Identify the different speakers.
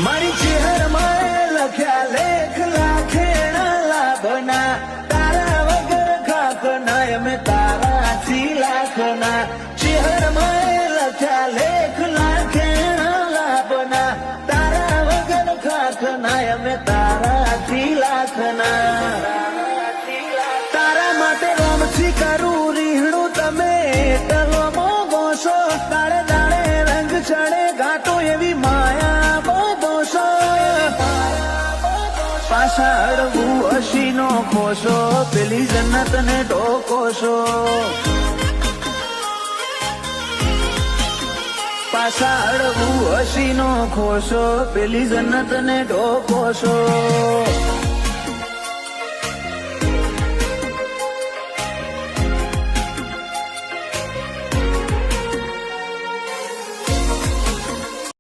Speaker 1: મારી ચહેરમાં લખ્યા લેખ લાખેણા લાભના તારા વગર ખાખના અમે તારાથી લાખના ચહેરમાં લખ્યા લેખ લાખેણા લાભના તારા વગર ખાખના અમે તારાથી લાખના તારા માટે રોમથી કરું રીહણું તમે તલમો ગોસો દાડે દાડે રંગ ચડે ઘાટો એવી માયા બોધોસો પાછા અડવું હસીનો ખોશો પેલી જન્નત ને ઢોકોશો પાછા અડવું હસીનો ખોશો પેલી જન્નત ને ઢોકોશો